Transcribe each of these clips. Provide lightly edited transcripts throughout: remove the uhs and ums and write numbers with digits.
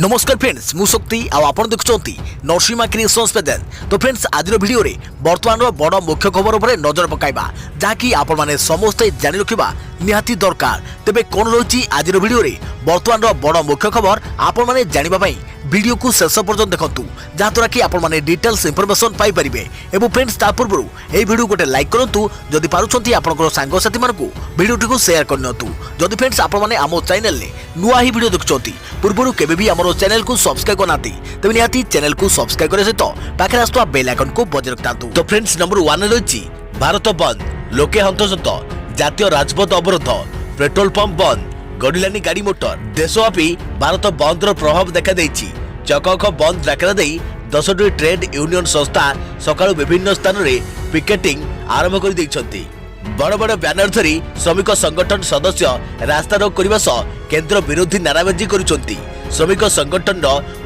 नमस्कार फ्रेंड्स मु शक्ति आपण देखुंती नरसिंहा क्रिएशंस पेजेल। तो फ्रेंड्स आज वीडियो रे वर्तमान बड़ मुख्य खबर उपर नजर पकाइबा जहाँकि आपण माने समस्ते जानि रखिबा निहाती दरकार। तेबे कोन रही आज वीडियो रे वर्तमान बड़ मुख्य खबर आपण माने जानिबा पई वीडियो को शेष पर्यंत देखंतु जहाँद्वारा कि आपण माने डिटेल्स इंफॉर्मेशन पाई परिबे। एवं फ्रेंड्स ता पूर्व ए वीडियो गोटे लाइक करंतु जदि पारुछंती आपनकर सांग साथी मानकु वीडियो को शेयर करनतु। जदि फ्रेंड्स आपण माने आमो चैनल ले नुआ ही वीडियो देखुछंती पूर्व केबे भी हमरो चैनल को सब्सक्राइब करनाती तबे निहाती चैनल को सब्सक्राइब करे सहित पाखे आस्तुवा बेल आइकन को बजाय रखतांतु। तो फ्रेंड्स नंबर 1 रही भारत बंद लोके हंतसंत जातीय राजपथ अवरोध पेट्रोल पंप बंद गड़िलानी गाड़ी मोटर देशव्यापी भारत बंदर प्रभाव देखा देइछि। चकख बंद डाकरा दे 10टी ट्रेड यूनियन संस्था सकाळु विभिन्न स्थान में पिकेटिंग आरंभ कर दैछंती। बड़ बड़ ब्यानर धरी श्रमिक संगठन सदस्य रास्ता रोक करने सह केंद्र विरोधी नाराबाजी करुछंती। श्रमिक संगठन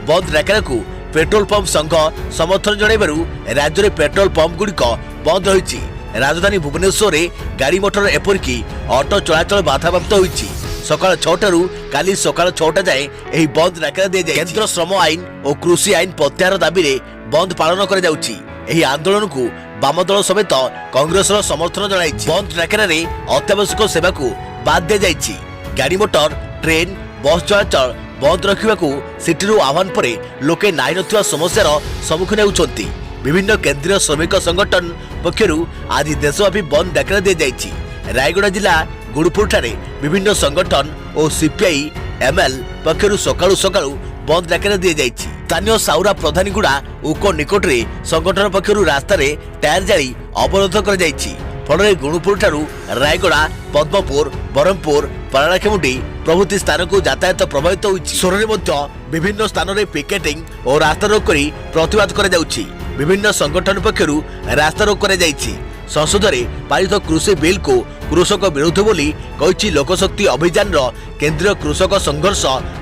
बंद डाकरा को पेट्रोल पंप संघ समर्थन जणाइबारु राज्य में पेट्रोल पंप गुड़िक बंद रही। राजधानी भुवनेश्वर में गाड़ी मोटर एपरिकी ऑटो चलाचल बाधाप्राप्त होइछि। सकाळ 6टारू काली सकाळ 6टा जाए यही बंद डाकरा दे जाए। केंद्र श्रम आईन और कृषि आईन प्रत्याहार दाबी रे बंद पालन करा जाउछि। एही आंदोलन को वाम दल समेत कांग्रेस समर्थन जणाइछि। बंद डाकरा रे अत्यावश्यक सेवा को बाद दे जाइछि। गाड़ी मोटर ट्रेन बस चलाचल बंद रखा सिटी आह्वान पर लोके नाई नथिबा समस्यार सम्मुखीन होउछंती। विभिन्न केंद्रीय श्रमिक संगठन पक्षरु आज देशव्यापी बंद डाकरा दे जाइछि। रायगढ़ जिला गुड़पुर ठारे विभिन्न संगठन और सीपीआई एमएल पक्षरु सकाळु सकाळु बंद डाकरा दे जाइछि। स्थानीय साउरा प्रधानीगुड़ा उको निकट रे संगठन पक्षरु रास्ता रे टायर जाली अवरोध कर जाइछि। फल गुणुपुर ठारू रायगढ़ पद्मपुर बरहमपुर पाराखेमुंडी प्रभृति स्थान को यातायात प्रभावित होइछि। सोरे मध्य विभिन्न स्थान में पिकेटिंग और रास्ता रोक करी प्रतिवाद करा जाउछि। विभिन्न संगठन पक्षरु रास्ता रोक करा जाइछि। संसद में पारित कृषि बिल को कृषक विरोध बोली कहिछि लोकशक्ति अभियान केंद्रीय कृषक संघर्ष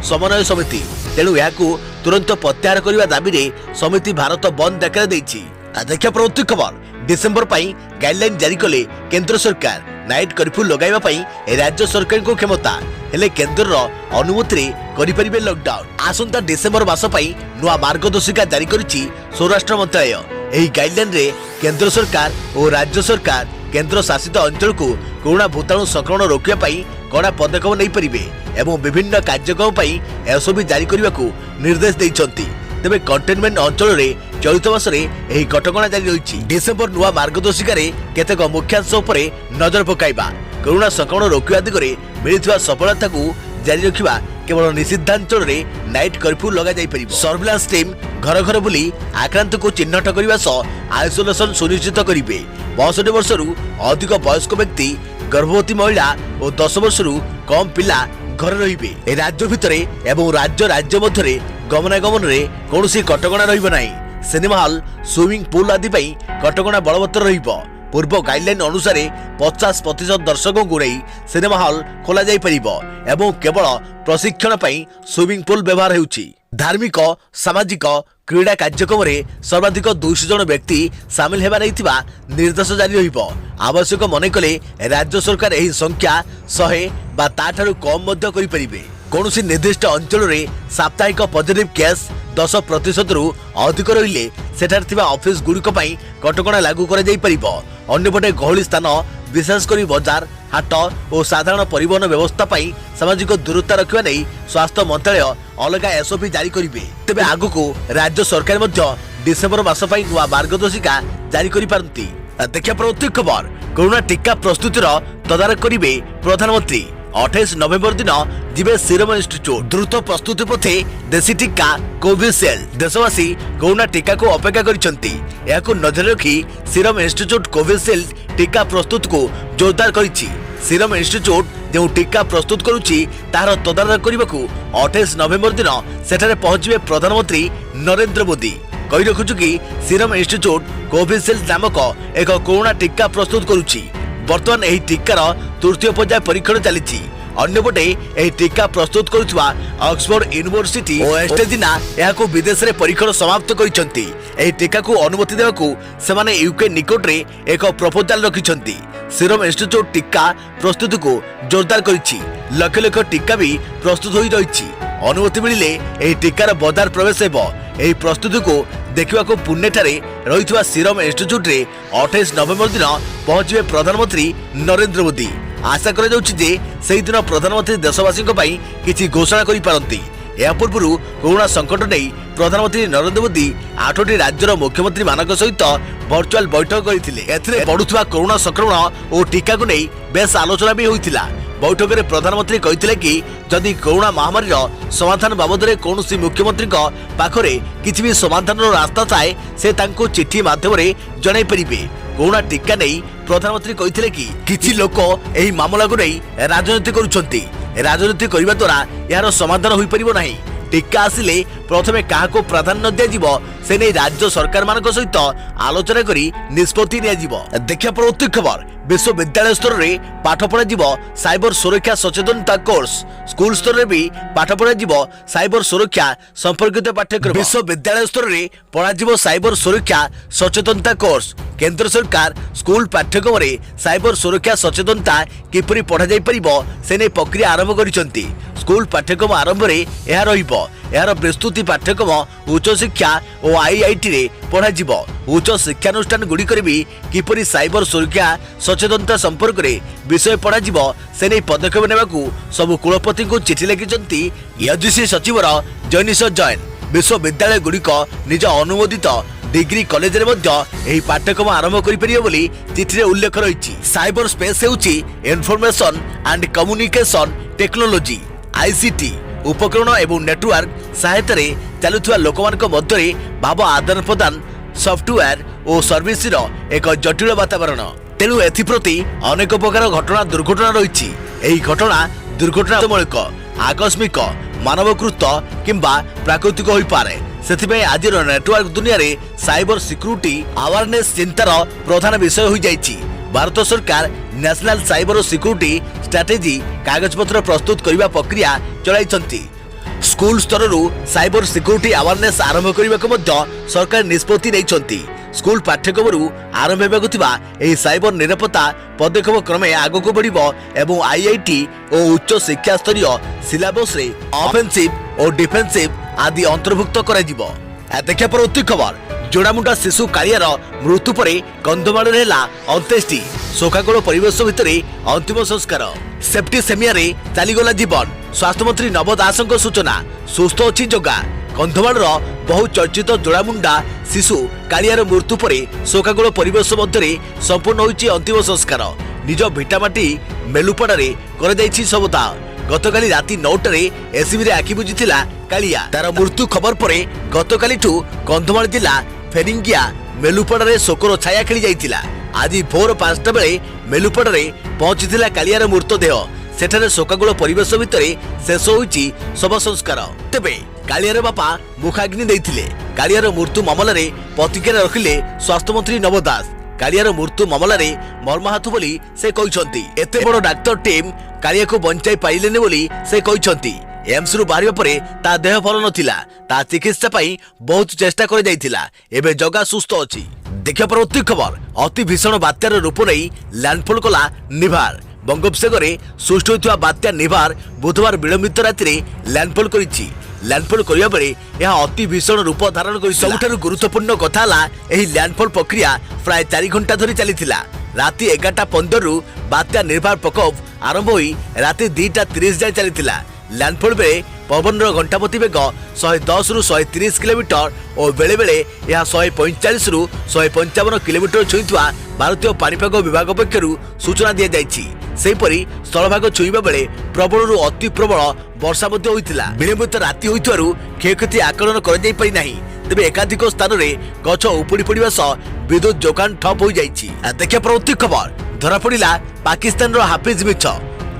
समन्वय समिति। तेणु यहाकू तुरंत प्रत्याहार करने दाबी रे समिति भारत बंद डाकरा देइछि। देखिए प्रवृत्ति खबर डिसेम्बर पई गाइडलाइन जारी कले केंद्र सरकार। नाइट कर्फ्यू लगाइबा पई राज्य सरकार को क्षमता हेले केंद्र अनुमति रे करि परिबे लॉकडाउन। आसंता डिसेम्बर मास पई नुआ मार्गदर्शिका जारी करिछि स्वराष्ट्र मंत्रालय। एही गाइडलाइन रे केंद्र सरकार और राज्य सरकार केंद्र शासित अंचल को कोरोना भूताणु संक्रमण रोकिया पई कड़ा पदक्षेप नहीं परिबे एवं विभिन्न कार्यक्रम पई एसओपी जारी करने को निर्देश दैछंती। तेबे कंटेनमेंट अंचल रे चलित मास रे एही कटकणा जारी रहिछि। डिसेम्बर नुआ मार्गदर्शिका रे केतेक मुख्यांश उपरे नजर पकाइबा कोरोना संक्रमण रोकिया दिगरे मिलिथिबा सफलता को जारी रखिबा केवल निषिद्धांचल रे नाइट कर्फ्यू लगा जाई परिबो। सर्विलांस टीम घर घर बुली आक्रांत को चिन्हट करने सह आइसोलेशन सुनिश्चित करिवे। 62 वर्षरू अधिक वयस्क व्यक्ति गर्भवती महिला और 10 वर्षरू कम पिला घर रहिबे। राज्य भितरे एवं राज्य मध्यरे गमनागमन रे कौनसी कटकणा रहिबो नाही। सिनेमा हॉल स्विमिंग पूल आदि पई कटकणा बलवत्तर रहिबो। पूर्व गाइडलाइन अनुसार 50% दर्शकों को नहीं सिनेमा हॉल खोला जाई परिबो एवं केवल प्रशिक्षण पई स्विमिंग पूल व्यवहार हेउछि। धार्मिक सामाजिक क्रीड़ा कार्यक्रम रे सर्वाधिक 200 जन व्यक्ति सामिल हेबा रहिथिबा निर्देश जारी रहिबो। आवश्यक मने कले राज्य सरकार एही संख्या 100 बा ताठारु कम मध्य करि परिबे। कौनसी निर्दिष्ट अंचल रे साप्ताहिक पॉजिटिव केस 10% रु अधिक रहिले सेठार थिबा ऑफिस गुड़िक पई कटकणा लागू करा जाई परिबो। अन्यपटे गहली स्थान विशेषकर बाजार हाट और साधारण परिवहन व्यवस्था पई सामाजिक दूरता रखिबा नै स्वास्थ्य मंत्रालय अलग एसओपी जारी करिवे। तेबे आगु राज्य सरकार मध्य डिसेम्बर मास पई नुआ मार्गदर्शिका जारी करि पारंती। देखिए प्रवृत्ति खबर कोरोना टीका प्रस्तुतिर तदारख करिवे प्रधानमंत्री। 28 नवेम्बर दिन जिबे सीरम इंस्टीट्यूट द्रुत प्रस्तुति पथे देशी टीका कोविशील्ड। देशवासी कोरोना टीका को अपेक्षा करिसंती। याकू नजर रखी सीरम इंस्टीट्यूट कोविशील्ड टीका प्रस्तुत को जोरदार करिछि। सीरम इंस्टीट्यूट जो टीका प्रस्तुत करुछि तार तदारख करबाकू 28 नवेम्बर दिन सेठारे पहुंचबे प्रधानमंत्री नरेंद्र मोदी। कहि रखुछु कि सीरम इंस्टीट्यूट कोविशील्ड नामक एक कोरोना टीका प्रस्तुत करुछि। वर्तमान एही टीकार तृतीय पर्याय परीक्षण चली। अन्यपटे एही टीका प्रस्तुत करुवा ऑक्सफोर्ड यूनिवर्सिटी और एस्ट्रेजिना यहाको विदेश रे परीक्षण समाप्त करिसंती। एही टीका को अनुमति देवाकू सेमाने यूके निकट रे एक प्रपोजाल रखिसंती। सीरम इंस्टीट्यूट टीका प्रस्तुति को जोरदार करिछि। लक्ष लक्ष टीका भी प्रस्तुत होई रहिछि। अनुमति मिले ଏହି ଟିକାର ବଜାର ପ୍ରବେଶ ହେବ। ଏହି ପ୍ରସ୍ତୁତିକୁ ଦେଖିବାକୁ ପୁନେଠାରେ ରହିଥିବା ସିରମ ଇନଷ୍ଟିଚ୍ୟୁଟରେ 28 ନଭେମ୍ବର ଦିନ ପହଞ୍ଚିବେ ପ୍ରଧାନମନ୍ତ୍ରୀ ନରେନ୍ଦ୍ର ମୋଦି। ଆଶା କରାଯାଉଛି ଯେ ସେହିଦିନ ପ୍ରଧାନମନ୍ତ୍ରୀ ଦେଶବାସୀଙ୍କ ପାଇଁ କିଛି ଘୋଷଣା କରିପାରନ୍ତି। ଏହା ପୂର୍ବରୁ କରୋନା ସଂକଟ ନେଇ ପ୍ରଧାନମନ୍ତ୍ରୀ ନରେନ୍ଦ୍ର ମୋଦି 8ଟି ରାଜ୍ୟର ମୁଖ୍ୟମନ୍ତ୍ରୀମାନଙ୍କ ସହିତ ଭର୍ଚୁଆଲ ବୈଠକ କରିଥିଲେ। ଏଥିରେ ବଢୁଥିବା କରୋନା ସଂକ୍ରମଣ ଓ ଟିକାକୁ ନେଇ ବେଶ ଆଲୋଚନା ବି ହୋଇଥିଲା। ବୈଠକରେ ପ୍ରଧାନମନ୍ତ୍ରୀ କହିଥିଲେ କି ଯଦି କରୋନା ମହାମାରୀର ସମାଧାନ ବାବଦରେ କୌଣସି ମୁଖ୍ୟମନ୍ତ୍ରୀଙ୍କ ପାଖରେ କିଛି ବି ସମାଧାନର ରାସ୍ତା ଥାଏ ସେ ତାଙ୍କୁ ଚିଠି ମାଧ୍ୟମରେ ଜଣାଇ ପାରିବେ। କରୋନା ଟିକା ନେଇ ପ୍ରଧାନମନ୍ତ୍ରୀ କହିଥିଲେ କି କିଛି ଲୋକ ଏହି ମାମଲାକୁ ନେଇ ରାଜନୀତି କରୁଛନ୍ତି। ରାଜନୀତି କରିବା ଦ୍ୱାରା ଏହାର ସମାଧାନ ହୋଇପାରିବ ନାହିଁ। ଟିକା ଆସିଲେ ପ୍ରଥମେ କାହାକୁ ପ୍ରାଧାନ୍ୟ ଦିଆଯିବ ସେ ନେଇ ରାଜ୍ୟ ସରକାରମାନଙ୍କ ସହିତ ଆଲୋଚନା କରି ନିଷ୍ପତ୍ତି ନିଆଯିବ। ଦେଖିବା ପରବର୍ତ୍ତୀ ଖବର विश्वविद्यालय स्तर में पाठ पढ़ा साइबर सुरक्षा सचेतनता कोर्स स्कूल स्तर भी पाठ पढ़ा साइबर सुरक्षा संपर्कित पाठ्यक्रम विश्वविद्यालय स्तर में पढ़ा साइबर सुरक्षा सचेतनता कोर्स केंद्र सरकार स्कूल पाठ्यक्रम में साइबर सुरक्षा सचेतनता किपरि पढ़ा जाई परिबो से नै प्रक्रिया आरंभ करिसंती। स्कूल पाठ्यक्रम आरंभ रे एहा रहिबो। यार प्रस्तुति पाठ्यक्रम उच्च शिक्षा और आईआईटी रे पढ़ा जिवो। उच्च शिक्षानुष्ठान गुड़िक भी किपरि साइबर सुरक्षा सचेतनता संपर्क रे विषय पढ़ा जिवो से नै पदक्षेप नेबाकू सब कुलपति को चिठी लिखिसंती यूजीसी सचिवर जैनिश जैन। विश्वविद्यालय गुड़िक निज अनुमोदित डिग्री कॉलेज रे मध्य एही पाठ्यक्रम आरंभ करि परियो बोली चिठी रे उल्लेख रहिछि। साइबर स्पेस हेउछि information and communication technology ICT उपकरण एवं नेटवर्क सहायता रे चलुवा लोकमानक मध्य भाव आदान प्रदान सॉफ्टवेयर और सर्विस रो एक जटिल वातावरण। तेणु एथिप्रति अनेक प्रकार घटना दुर्घटना रही। एही घटना दुर्घटनामूलक आकस्मिक मानवकृत किंबा प्राकृतिक होई पारे। सेथिबे आजिर नेटवर्क दुनिया रे साइबर सिक्योरिटी अवेयरनेस चिंतार प्रधान विषय होई जाइछि। भारत सरकार नेशनल साइबर सिक्योरिटी स्ट्रेटेजी कागजपत्र प्रस्तुत करने प्रक्रिया चलाइछंती। स्कूल स्तर साइबर सिक्योरिटी अवेयरनेस आरंभ करने सरकार निष्पत्ति नैछंती। स्कूल पाठ्यक्रम आरंभ होगा साइबर निरापत्ता पदक्षेप क्रमे आगक बढ़िबो एवं आईआईटी और उच्च शिक्षा स्तरीय सिलेबस रे ऑफेंसिव और डिफेंसिव आदि अंतर्भुक्त करा जिवो। देखिया परवर्ती खबर जोड़ामुंडा शिशु कालियार मृत्यु पर कंधमाल अंत्येष्टि शोकाकुल परिवेश भितर अंतिम संस्कार। सेफ्टी सेमिया रे चलीगला जीवन। स्वास्थ्य मंत्री नव दासଙ୍କ सूचना सुस्थ अच्छी जगह। कंधमाल बहु चर्चित जोड़ामुंडा शिशु कालियार मृत्यु पर शोकाकुल परिवेश मध्य संपूर्ण होइछि अंतिम संस्कार। निज भिटामाटी मेलुपड़े कर शवदाह। गतकाली राति 9टारे एसीबी रे आखि बुझिथिला कालिया। तार मृत्यु खबर पर गतकाली कंधमाल जिला फेरिंगिया मेलुपड़े शोकर छाया खेली जाइतिला। आज भोर 5टा बेले मेलुपड़े पहुंचीथिला कालियार मृतदेह। सेठारे शोकाकुल परिवेश भितर शेष होइछि शव संस्कार। तेबे कालियार बापा मुखाग्नि देइथिले। कालियार मृत्यु मामला रे प्रतिक्रिया रखिले स्वास्थ्य मंत्री नव दास। कालियार मृत्यु मामला रे मर्माहत बोली से कहिसंती। एते बड़ डाक्टर टीम कालिया को बंचाई पाइलेने बोली से कहिसंती। एम्स रु बाहरिबा परे ता देह भल नथिला। ता चिकित्सा पई बहुत चेष्टा कर जाइथिला। एबे जगा सुस्थ अछि। देखिया परवर्ती खबर अति भीषण बात्यार रूप नै लैंडफॉल कला निभार। बंगोपसागर सृष्टि होइथिबा बात्या निभार बुधवार विलंबित राति रे लैंडफॉल करिछि। लैंडफॉल करिया बेले यह अति भीषण रूप धारण करि। सबुठारु गुरुत्वपूर्ण कथा हला एही लैंडफॉल प्रक्रिया प्राय 4 घंटा धरि चलीथिला। राति 11:15 रु बात्या निर्भर प्रकोप आरंभ होई राति 2:30 जाय चलीथिला। लैंडफॉल बेले पवन घंटापति बेग 110 रु 130 किलोमीटर और बेले बेले यह 145 रु 155 किलोमीटर छुईथुआ भारतीय पाणीपाग विभाग पक्षरु सूचना दिया जाइछि। सेहीपरि स्थलभाग छुईबा बेले प्रबल रु अति प्रबल वर्षा मध्य होइतिला। विलंबित राति होइथुआरु क्षयक्षति आकलन कर जाई पारि नाही। तेबे एकाधिक स्थान रे गछ उपुड़ी पड़िबा सह विद्युत जोगान ठप हो जाइछि। देखिया प्रवृत्ति खबर धरा पड़िला पाकिस्तान रो हाफिज मिछ।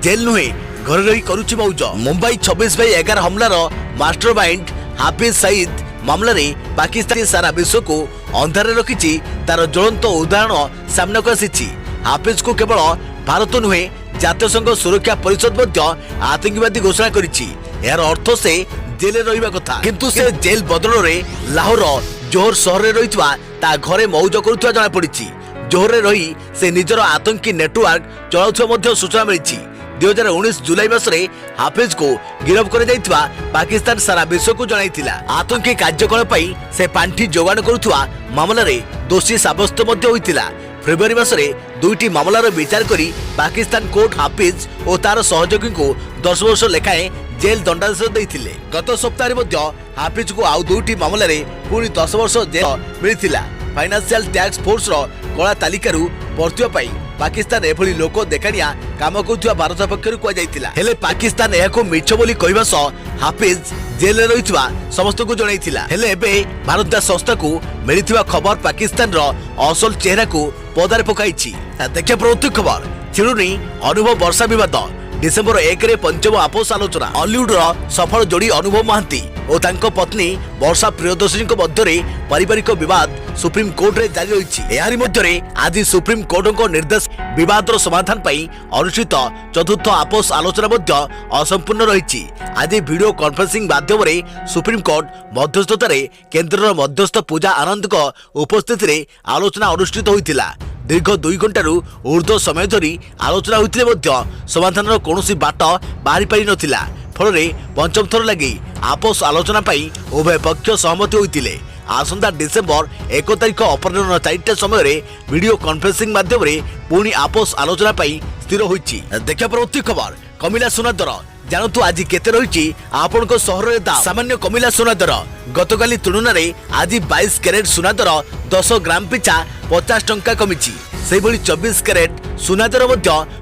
जेल नुहे घर रही करुछि मौज। मुंबई 26/11 हमलार मास्टरमाइंड हाफिज सईद मामला रे पाकिस्तान सारा विश्व को अंधारे रखिछि। तार ज्वलंत उदाहरण सामना को आसिछि। हाफिज को केवल भारत नुहे जातीय संघ सुरक्षा परिषद मध्य आतंकवादी घोषणा करिछि। यार अर्थ से जेल रहिबा कथा, किंतु से जेल बदल रे लाहौर जोहर शहर रे रहितवा ता घरे मौज करुथवा जणा पड़िछि। जोहर रे रही से निजर आतंकी नेटवर्क चलाउथवा मध्य सूचना मिलिछि। 2019 जुलाई मासरे हाफिज को गिरफ कर जाइतबा पाकिस्तान सारा विश्व को जणाइतिला। आतंकी कार्यकलाप पई से पांठी जोगाण करुथुवा मामला रे दोषी साब्यस्त मध्य होइतिला। फेब्रुआरी मासरे दुईटी मामलार विचार करी पाकिस्तान कोर्ट हाफिज और तार सहयोगी को 10 वर्ष लेखाएं जेल दंडादेश देइथिले। गत सप्ताह मध्य हाफिज को आउ दुईटी मामला रे पुणी 10 वर्ष जेल मिलिथिला। फाइनेंशियल टैक्स फोर्स रो कला तालिकारु पर्तिया पाई पाकिस्तान एभली लोक देखाणिया काम करुवा भारत पक्षर कहुला। हेले पाकिस्तान यह मिछ बोली कहवा सह हाफिज जेल रे रहितबा समस्त को जणाइथिला। हेले एबे भारतीय संस्था को मिलिथिबा खबर पाकिस्तान रो असल चेहरा को पदार पकाइछि। देखिए प्रवृत्ति खबर छिड़ुनी अनुभव वर्षा विवाद डिसेम्बर 1 रे पंचम आपोस आलोचना। हॉलीवुड रो सफल जोड़ी अनुभव महांती और तांको पत्नी वर्षा प्रियदर्शनी मध्य पारिवारिक विवाद सुप्रीम कोर्ट रे जारी रही। एहारी मध्य आज सुप्रीम कोर्ट को निर्देश विवाद समाधान पाई अनुष्ठित चतुर्थ आपोस आलोचना मध्य असंपूर्ण रही। आज वीडियो कॉन्फ्रेंसिंग माध्यम सुप्रीम कोर्ट मध्यस्थतार केन्द्र मध्यस्थ पूजा आनंद उपस्थित आलोचना अनुष्ठित होता। दीर्घ 2 घंटारू ऊर्ध्व समय धरी आलोचना होते समाधान कौन बाट बाहरी पारि नथिला। फल पंचम थर लगी आपोस आलोचना पाई उभय पक्ष सहमति होते। आसंता डिसेम्बर 1 तारिख अपराह्न 4टा समय वीडियो कॉन्फ्रेंसिंग माध्यम पुणी आपोस आलोचना पाई स्थिर होइछि। देखिया प्रवृत्ति खबर कमिला सुना दर जानतु आज केते रही आपण सहर में दाम सामान्य कमिला सुना दर। गतकाली तुलन में आज 22 कैरेट सुना दर 10 ग्राम पिछा 50 टंका कमिछि। से 24 कैरेट सुना दर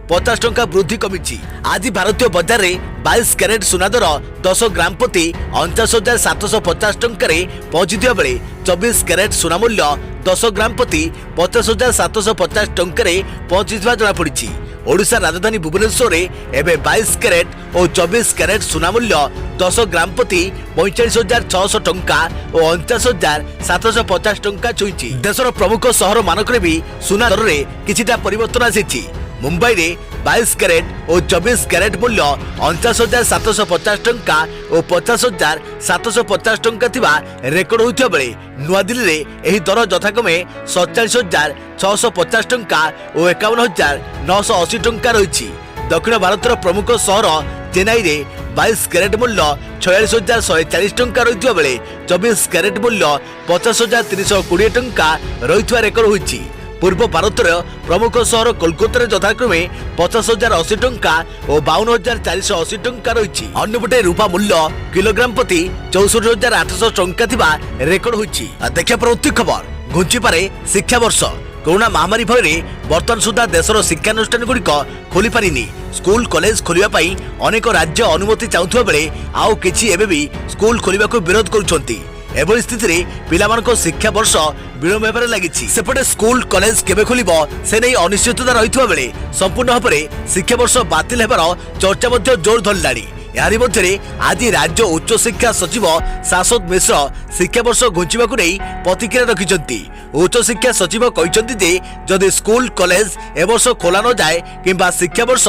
50 टंका वृद्धि कमिछि। आज भारतीय बाजार में 22 कैरेट सुना दर 10 ग्राम प्रति 49,750 टंकार पहुंचुवा बेले 24 कैरेट सुना मूल्य 10 ग्राम प्रति 50,750 टंकार पहुंचुवा जनापड़ी। ओडिशा राजधानी भुवनेश्वर एवं 22 कैरेट और 24 कैरेट सुना मूल्य 10 ग्राम प्रति 45,600 टंका और 49,750 टंका छुईची। देशर प्रमुख सहर मानक भी सुना दर में किछिटा परिवर्तन आसी। मुंबई रे 22 कैरेट और 24 कैरेट मूल्य 49,750 टंका और 50,750 टंका थिबा रेकर्ड होइथिबा बेले नुआ दिल्ली रे एही दर यथाक्रमे 47,650 टंका और 51,980 टंका रही। दक्षिण भारतर प्रमुख सहर चेन्नई रे 22 कैरेट मूल्य 46,140 टंका रही बेले 24 कैरेट मूल्य 50,320 टंका रही रेकर्ड होइछि। पूर्व भारतर प्रमुख सहर कोलकाता यथाक्रमे 50,080 टंका और 52,480 टंका रही। अन्यपटे रूपा मूल्य किलोग्राम प्रति 64,800 टंका थिबा रेकर्ड होइछि। देखिया प्रवृत्ति खबर घुंची पारे शिक्षा वर्ष कोरोना महामारी भय वर्तमान सुधा देशर शिक्षानुष्ठान गुड़िक खोली पारिनी। स्कूल कॉलेज खोलिबा पई अनेक राज्य अनुमति चाहुथबा बेले आउ किछि एबे भी स्कूल खोलिबा को विरोध करुछंती। एभली स्थिति में पिलामानक शिक्षा वर्ष विलंब होबार लागिछि। सेपटे स्कूल कॉलेज केबे खोलिबो से नै अनिश्चितता रहितबा बेले संपूर्ण भाबरे शिक्षा वर्ष बातिल हेबार चर्चा मध्य जोर धरलाणी। यारी मध्य आज राज्य उच्च शिक्षा सचिव शाश्वत मिश्र शिक्षा वर्ष घुंचवाक नहीं प्रतिक्रिया रखिंट। उच्च शिक्षा सचिव कहते जे जदि स्कूल कॉलेज ए वर्ष खोला न जाए किंबा शिक्षा वर्ष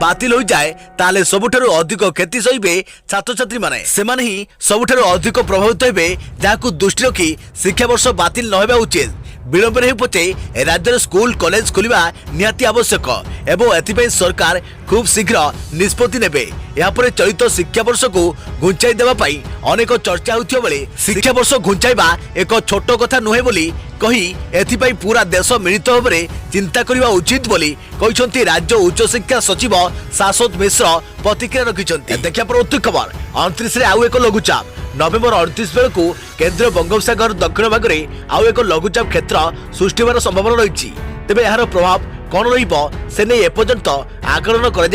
बातिल हो जाए ताले सबुठारु अधिक क्षति सहिबे छात्र छात्री माने। सेमाने ही सबुठारु अधिक प्रभावित हेबे जाहाकु दृष्टि रखी शिक्षा वर्ष बातिल न हेबा उचित। विलंब रे पछे राज्य स्कूल कॉलेज खोलिबा निहाती आवश्यक एवं एथिपई सरकार खूब शीघ्र निष्पत्ति नेबे। यापर चलित शिक्षा वर्ष को घुंचाई देवा पाई अनेक चर्चा होथिबा बेले शिक्षा वर्ष घुंचाइबा एक छोट कथा नुहे बोली कही एथिपई पूरा देश मिलित भाବରେ चिंता करबा उचित बोली कहिसंती राज्य उच्च शिक्षा सचिव शाश्वत मिश्र प्रतिक्रिया रखिसंती। देखिया प्रवृत्ति खबर 29 रे आउ एक लघुचाप नवेम्बर 38 बेलू केन्द्रीय बंगोपसागर दक्षिण भाग में आउ एक लघुचाप क्षेत्र सृष्टि होवार संभावना रही। तेबे यार प्रभाव कौन रही एपर्यंत आकलन कर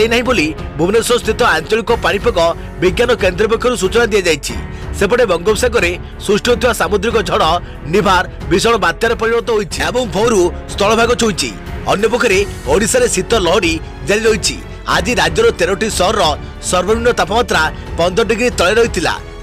भुवनेश्वर स्थित आंचलिक पाणीपाग विज्ञान केन्द्र पक्षर सूचना दी जाइछि। सेपटे बंगोपसागर सृष्टि होता सामुद्रिक झड़ निभार भीषण बात्यार परिणत होइछि एवं भोरु स्थलभाग छुईछि। अन्यपक्षे ओडिशा शीत लहरी जारी रही। आज राज्यर 13टी सहर सर्वनिम्न तापमात्रा 15 डिग्री तले रही।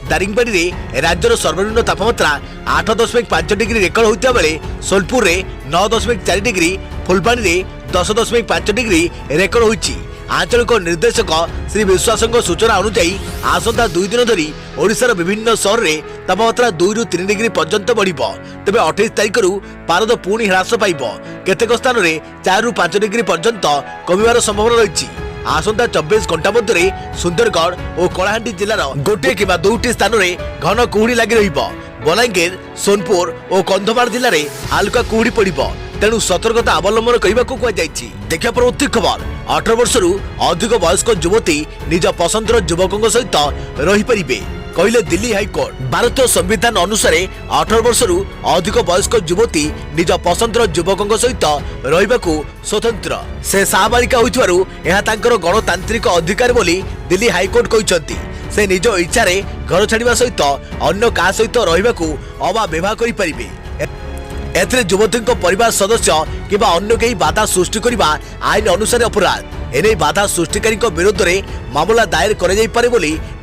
दारिंगबाड़ी रे राज्यर सर्वनिम्न तापमात्रा 8.5 डिग्री रेकर्ड होता बेले सोलपुर रे 9.4 डिग्री फुलबाणी रे 10.5 डिग्री रेकर्ड होइछि। आंचलिक निर्देशक श्री विश्वासଙ୍କ सूचना अनुसार आसंता 2 दिन धरी ओडिशार विभिन्न सहर रे तापमात्रा 2 रु 3 डिग्री पर्यंत बढ़िबो। तेबे 28 तारिख रु पारद पुणी ह्रास पाइबो। केतेक स्थान रे 4 रु 5 डिग्री पर्यंत कमिवार संभावना रही। आसंता 24 घंटा मध्य सुंदरगढ़ और कलाहांडी जिलार गोटे कि दुईटी स्थान में घन कुहुड़ी लगी रहिबो। बलांगीर सोनपुर और कंधमाल जिले में हालुका कुहुड़ी पड़िबो। तेणु सतर्कता अवलंबन करने को कहुଯାଇଛି। देखा परवर्ती खबर 18 वर्ष अधिक वयस्क युवती निज पसंदर युवकों सहित रही परिबे कहले दिल्ली हाईकोर्ट। भारतीय संविधान अनुसार 18 वर्ष अधिक वयस्क युवती निज पसंदर युवकों सहित रहिबाकू स्वतंत्र। से साबालिका होइथिबारु एहा तांकर गणतांत्रिक अधिकार बोली दिल्ली हाईकोर्ट कहिसंती। से निज इच्छा रे घर छाड़िबा सहित अन्य का सहित रहिबाकू अबा विवाह करि परिबे। एथरे युवती परिवार सदस्य किबा अन्य कई बाधा सृष्टि करने आईन अनुसार अपराध। एने बाधा सृष्टिकारी विरुद्ध में मामला दायर कर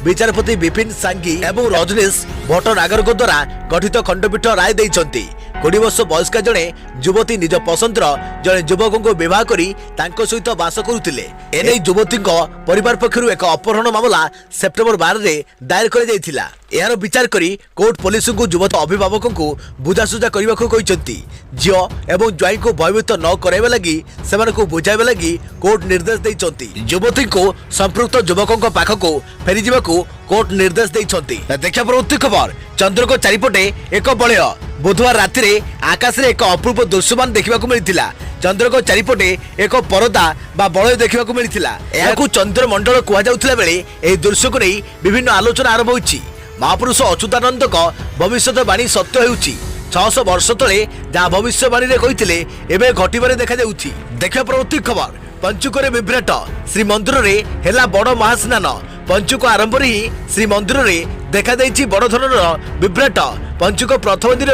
विचारपति विपिन सांगी एवं रजनीश भट्टनागर द्वारा गठित खंडपीठ राय देइछंती। 20 वर्ष वयस्का जड़े युवती निज पसंदर जड़े युवक को विवाह करी तांको सहित बास करुतिले। एने युवती परिवार पक्षरु एक अपहरण मामला सेप्टेम्बर 12 रे दायर कर जायथिला। यार विचार करी कोर्ट पुलिस को युवती अभिभावक को बुझासुझा करने को कहते। झील एवं ज्वाई को भयभीत न कराइबा लगी सेमानकु बुझाइबा लगी कोर्ट निर्देश देइछंती। युवती को संपृक्त युवकों पाखक फेरी जावाकू कोर्ट निर्देश देइछंती। देखा परवर्ती खबर चंद्रको चारिपटे एक बलय। बुधवार राति रे आकाश रे एक अपूर्व दृश्यमान देखा मिलता। चंद्रको चारिपटे एक परदा बा बलय देखा मिलता। यहाकू चंद्रमंडल कहुला बेले यह दृश्य को नहीं विभिन्न आलोचना आरंभ होइछि। महापुरुष अच्युतानंद भविष्यवाणी सत्य होउछि। 600 वर्ष तले जहाँ भविष्यवाणी रे कहिथिले एबे घटिबारे देखा जाउछि। देखा परवर्ती खबर पंचुक विभ्राट। श्रीमंदिर रे हेला बड़ महास्नान। पंचुक आरंभ ही श्रीमंदिर रे देखा देइछि बड़ धरनर विभ्राट। पंचुक प्रथम दिन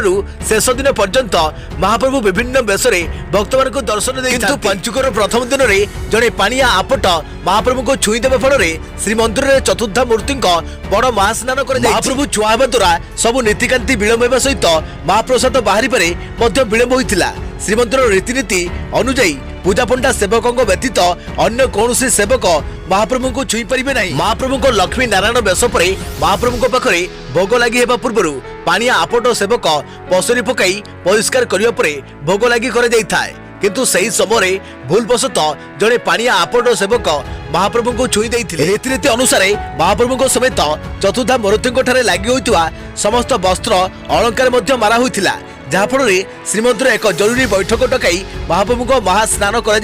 शेष दिन पर्यंत महाप्रभु विभिन्न बेश भक्त मान दर्शन दे। किंतु पंचुकर प्रथम दिन में जड़े पानिया आपट महाप्रभु को छुई देवा फल श्रीमंदिर में चतुर्धा मूर्ति बड़ महास्नान कर महाप्रभु छुआ हेबा द्वारा सबु नीतिकांति विलंब होगा सहित महाप्रसाद बाहरी विलंब होता। श्रीमंदिर रीतिनीति अनुजाई पूजा पंडा सेवकों व्यतीत अन्य कौन सेवक महाप्रभु को छुई पारे नहीं। महाप्रभु को लक्ष्मी नारायण बेश पर महाप्रभु पाखे भोग लगी हेबा पूर्व पानिया आपट सेवक पसरी पकाई परिष्कार करने पर भोग लगी कर जाइथाय। किंतु सही समय भूलवशत जड़े पानिया आपट सेवक महाप्रभु को छुई देइथिले। रीतिनीति अनुसार महाप्रभु को समेत चतुर्धा मूर्ति लगी होइतुवा समस्त वस्त्र अलंकार मध्य मारा होइथिला। जहाँफल श्रीमंदिर एक जरूरी बैठक डकाई महाप्रभु को महास्नान कर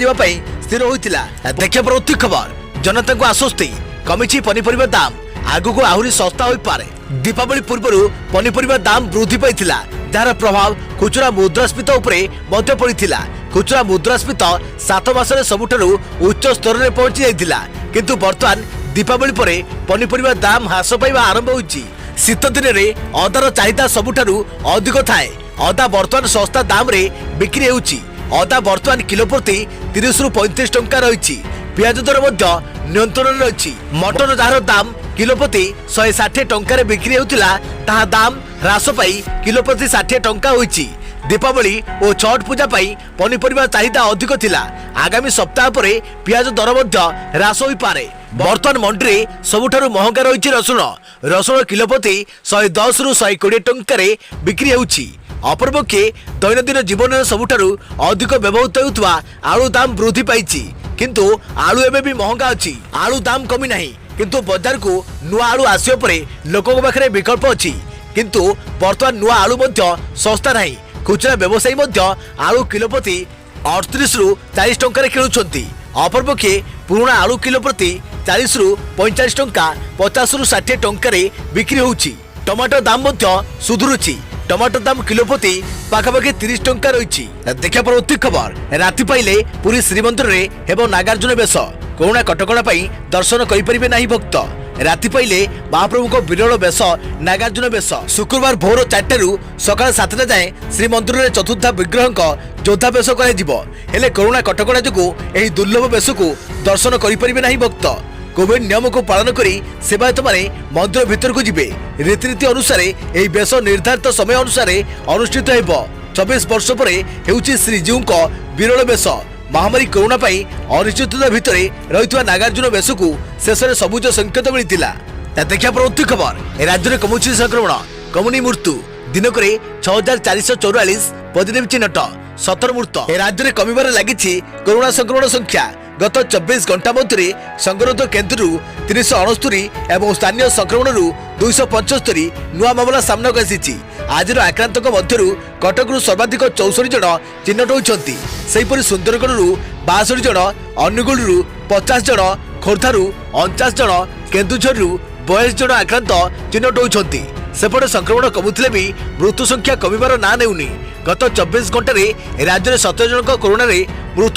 स्थिर होइथिला। देखा परवर्ती खबर जनता को आश्वस्ति कमिछि पनीपरिबा दाम आगु को आहुरी सस्ता होई पारे। दीपावली पूर्व पनीपरिबा दाम वृद्धि पाइथिला जार प्रभाव खुचरा मुद्रास्फीति उपरे मध्य पड़िथिला। खुचरा मुद्रास्फीति 7 मासरे सबुठारु उच्च स्तर रे पहुंची जाइथिला। किंतु वर्तमान दीपावली परे पनीपरिबा दाम ह्रास पाइबा आरंभ होइछि। शीत दिन रे अदार चाहिदा सबुठारु अधिक थाए। अदा वर्तमान सस्ता दाम रे बिक्री हेउछि। अदा वर्तमान किलो प्रति 30 रु 35 टंका रहिछि। पियाज दर मध्य नियंत्रण रहिछि। मटर जार दाम किलो प्रति 160 टंका रे बिक्री हेउतिला ताहा दाम ह्रास पाई किलो प्रति 60 टंका होइछि। दीपावली और छठ पूजा पाई पनीपरिबा चाहिदा अधिक थिला। आगामी सप्ताह परे पियाज दर मध्य ह्रास होई पारे। वर्तमान मंडी रे सबुठारु महंगा रहिछि रसुण। रसुण किलो प्रति 110 रु 120 टंका रे बिक्री हेउछि। अपरपक्षे दैनंदिन जीवन सबुठारु अधिक व्यवहृत होउतवा आलू दाम वृद्धि पाइछि। किंतु आलू एबे भी महंगा अछि। आलू दाम कमी नहीं किंतु बाजार को नुआ आलू आसिया परे लोकक पाखरे विकल्प अछि। किंतु वर्तमान नुआ आलू मध्य सस्ता नहीं। खुचरा व्यवसायी मध्य आलू किलो प्रति 38 रु 40 टंका रे किणुछंती। अपरपक्षे पुराना आलू किलो प्रति 40 रु 45 टंका 50 रु 60 टंका रे बिक्री होउछि। टमाटर दाम मध्य सुधुरुछि। टमाटर दाम किलो प्रति पाखापाखि 30 टंका रही। देखा परवर्ती खबर राति पाइले पुरी श्रीमंदिर रे हेबो नागार्जुन बेश। कोरोना कटकणा दर्शन करें नहीं भक्त। राति पाइले महाप्रभु को विरल बेश नागार्जुन बेश। शुक्रवार भोर 4 सकाल 7 जाए श्रीमंदिर रे चतुर्था विग्रह योद्धा बेश हेले कोरोना कटकणा जो यह दुर्लभ बेश को दर्शन करें नहीं भक्त। कोविड नियम को पालन करी सेवायत माने मंदिर भीतर को जिबे। रीतिनीति अनुसार यह बेश निर्धारित समय अनुसार अनुष्ठित हेबो। 24 वर्ष पर हेउछि श्रीजीव को विरल बेश। महामारी कोरोना पाई अनिश्चितता भितर रही नागार्जुन बेश को शेष में सबुज संकेत मिलता। देखा परवर्ती खबर राज्य में कमुछि संक्रमण कमुनी मृत्यु दिनक 6444 पॉजिटिव चिन्हट 17 मृत। राज्य में कमिबार लगी कोरोना संक्रमण संख्या गत 24 घंटा मध्य संगरोध केन्द्र 369 और स्थानीय संक्रमण 275 नुआ मामला सामना को आसी। आज आक्रांत मध्य कटक सर्वाधिक 64 जन चिन्हट होती। सेहीपरि सुंदरगढ़ 62 जन, अनुगुल 50 जन, खोर्धा 49 जन, केन्दुझर 42 जन आक्रांत चिन्हट होती। सेपटे संक्रमण कमुले भी मृत्यु संख्या कमिबार ना नेउनी। गत 24 घंटे राज्य में 17 जन कोरोना मृत्यु